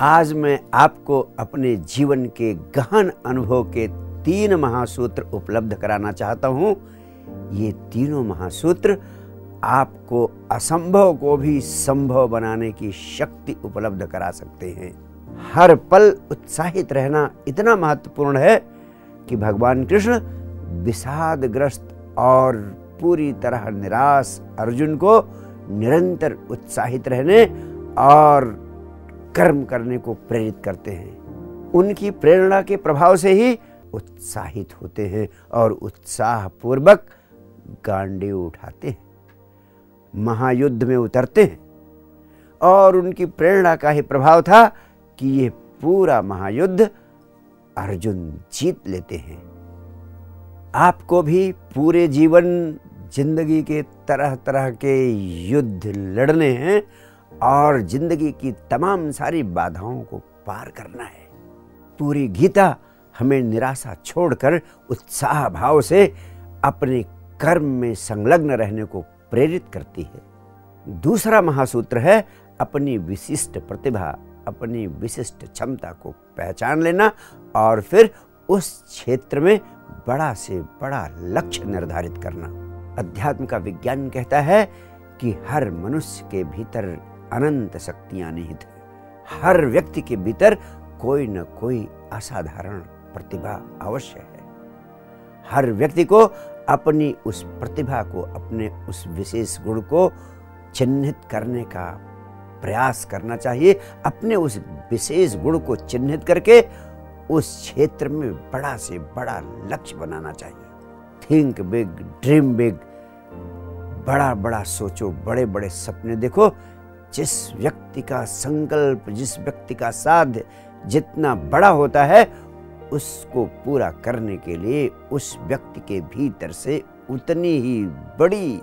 आज मैं आपको अपने जीवन के गहन अनुभव के 3 महासूत्र उपलब्ध कराना चाहता हूँ। ये तीनों महासूत्र आपको असंभव को भी संभव बनाने की शक्ति उपलब्ध करा सकते हैं। हर पल उत्साहित रहना इतना महत्वपूर्ण है कि भगवान कृष्ण विषादग्रस्त और पूरी तरह निराश अर्जुन को निरंतर उत्साहित रहने और कर्म करने को प्रेरित करते हैं। उनकी प्रेरणा के प्रभाव से ही उत्साहित होते हैं और उत्साहपूर्वक गांडीव उठाते हैं, महायुद्ध में उतरते हैं। और उनकी प्रेरणा का ही प्रभाव था कि ये पूरा महायुद्ध अर्जुन जीत लेते हैं। आपको भी पूरे जीवन जिंदगी के तरह तरह के युद्ध लड़ने हैं और जिंदगी की तमाम सारी बाधाओं को पार करना है। पूरी गीता हमें निराशा छोड़कर उत्साह भाव से अपने कर्म में संलग्न रहने को प्रेरित करती है। दूसरा महासूत्र है अपनी विशिष्ट प्रतिभा, अपनी विशिष्ट क्षमता को पहचान लेना और फिर उस क्षेत्र में बड़ा से बड़ा लक्ष्य निर्धारित करना। अध्यात्म का विज्ञान कहता है कि हर मनुष्य के भीतर अनंत शक्तियां निहित है। हर व्यक्ति के भीतर कोई न कोई असाधारण प्रतिभा अवश्य है। हर व्यक्ति को अपनी उस प्रतिभा को, अपने उस विशेष गुण को चिन्हित करने का प्रयास करना चाहिए। अपने उस विशेष गुण को चिन्हित करके उस क्षेत्र में बड़ा से बड़ा लक्ष्य बनाना चाहिए। थिंक बिग, ड्रीम बिग, बड़ा बड़ा सोचो, बड़े बड़े सपने देखो। जिस व्यक्ति का संकल्प, जिस व्यक्ति का साध्य जितना बड़ा होता है, उसको पूरा करने के लिए उस व्यक्ति के भीतर से उतनी ही बड़ी,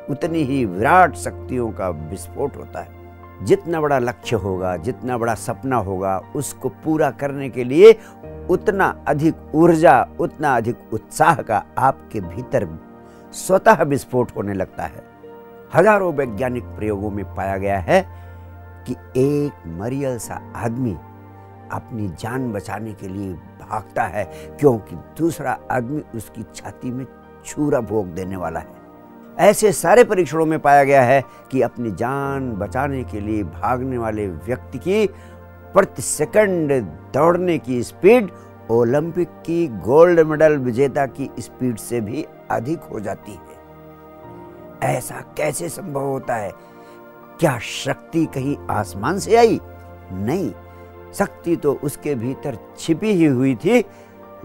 उतनी ही विराट शक्तियों का विस्फोट होता है। जितना बड़ा लक्ष्य होगा, जितना बड़ा सपना होगा, उसको पूरा करने के लिए उतना अधिक ऊर्जा, उतना अधिक उत्साह का आपके भीतर स्वतः विस्फोट होने लगता है। हजारों वैज्ञानिक प्रयोगों में पाया गया है कि एक मरियल सा आदमी अपनी जान बचाने के लिए भागता है क्योंकि दूसरा आदमी उसकी छाती में छुरा भोंक देने वाला है। ऐसे सारे परीक्षणों में पाया गया है कि अपनी जान बचाने के लिए भागने वाले व्यक्ति की प्रति सेकंड दौड़ने की स्पीड ओलंपिक की गोल्ड मेडल विजेता की स्पीड से भी अधिक हो जाती है। ऐसा कैसे संभव होता है? क्या शक्ति कहीं आसमान से आई? नहीं, शक्ति तो उसके भीतर छिपी ही हुई थी,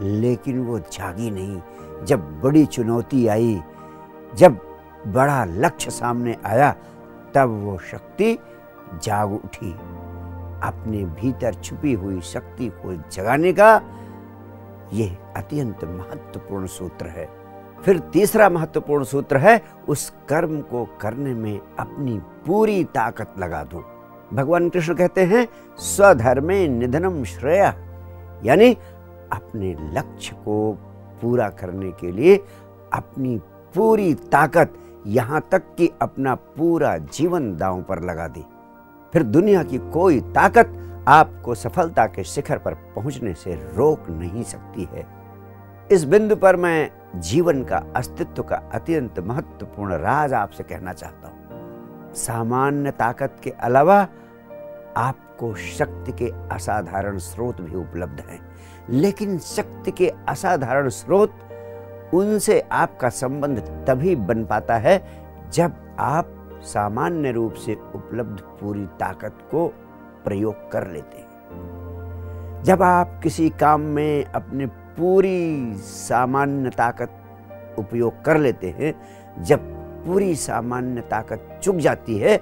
लेकिन वो जागी नहीं। जब बड़ी चुनौती आई, जब बड़ा लक्ष्य सामने आया, तब वो शक्ति जाग उठी। अपने भीतर छुपी हुई शक्ति को जगाने का यह अत्यंत महत्वपूर्ण सूत्र है। फिर तीसरा महत्वपूर्ण सूत्र है उस कर्म को करने में अपनी पूरी ताकत लगा दो। भगवान कृष्ण कहते हैं स्वधर्मे निधनम श्रेय, यानी अपने लक्ष्य को पूरा करने के लिए अपनी पूरी ताकत, यहां तक कि अपना पूरा जीवन दांव पर लगा दी। फिर दुनिया की कोई ताकत आपको सफलता के शिखर पर पहुंचने से रोक नहीं सकती है। इस बिंदु पर मैं जीवन का अस्तित्व का अत्यंत महत्वपूर्ण राज आपसे कहना चाहता हूं। सामान्य ताकत के अलावा आपको शक्ति के असाधारण स्रोत भी उपलब्ध हैं, लेकिन शक्ति के असाधारण स्रोत, उनसे आपका संबंध तभी बन पाता है जब आप सामान्य रूप से उपलब्ध पूरी ताकत को प्रयोग कर लेते हैं। जब आप किसी काम में अपने पूरी सामान्य ताकत उपयोग कर लेते हैं, जब पूरी सामान्य ताकत चुक जाती है,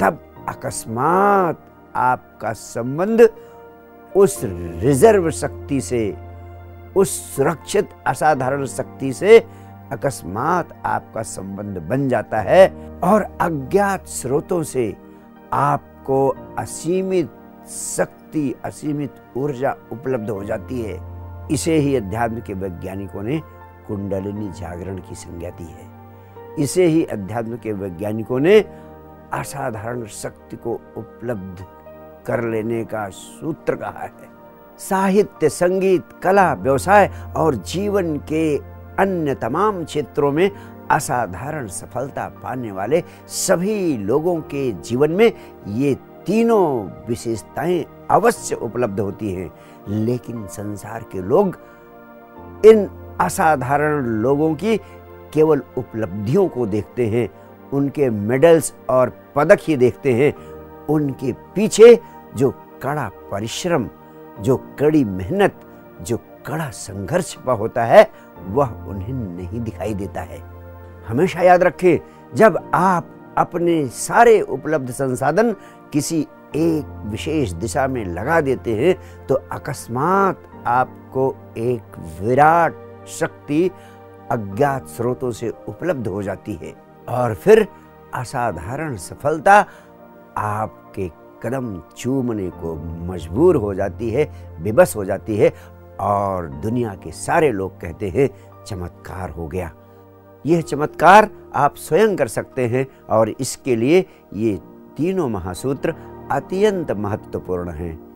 तब अकस्मात आपका संबंध उस रिजर्व शक्ति से, उस सुरक्षित असाधारण शक्ति से अकस्मात आपका संबंध बन जाता है और अज्ञात स्रोतों से आपको असीमित शक्ति, असीमित ऊर्जा उपलब्ध हो जाती है। इसे ही अध्यात्म के वैज्ञानिकों ने कुंडलिनी जागरण की संज्ञा दी है। इसे ही अध्यात्म के वैज्ञानिकों ने असाधारण शक्ति को उपलब्ध कर लेने का सूत्र कहा है। साहित्य, संगीत, कला, व्यवसाय और जीवन के अन्य तमाम क्षेत्रों में असाधारण सफलता पाने वाले सभी लोगों के जीवन में ये तीनों विशेषताएं अवश्य उपलब्ध होती हैं। लेकिन संसार के लोग इन असाधारण लोगों की केवल उपलब्धियों को देखते हैं, उनके मेडल्स और पदक ही देखते हैं। उनके पीछे जो कड़ा परिश्रम, जो कड़ी मेहनत, जो कड़ा संघर्ष छिपा होता है, वह उन्हें नहीं दिखाई देता है। हमेशा याद रखें, जब आप अपने सारे उपलब्ध संसाधन किसी एक विशेष दिशा में लगा देते हैं तो अकस्मात आपको एक विराट शक्ति अज्ञात स्रोतों से उपलब्ध हो जाती है और फिर असाधारण सफलता आपके कदम चूमने को मजबूर हो जाती है, विवश हो जाती है और दुनिया के सारे लोग कहते हैं चमत्कार हो गया। यह चमत्कार आप स्वयं कर सकते हैं और इसके लिए ये तीनों महासूत्र अत्यंत महत्वपूर्ण हैं।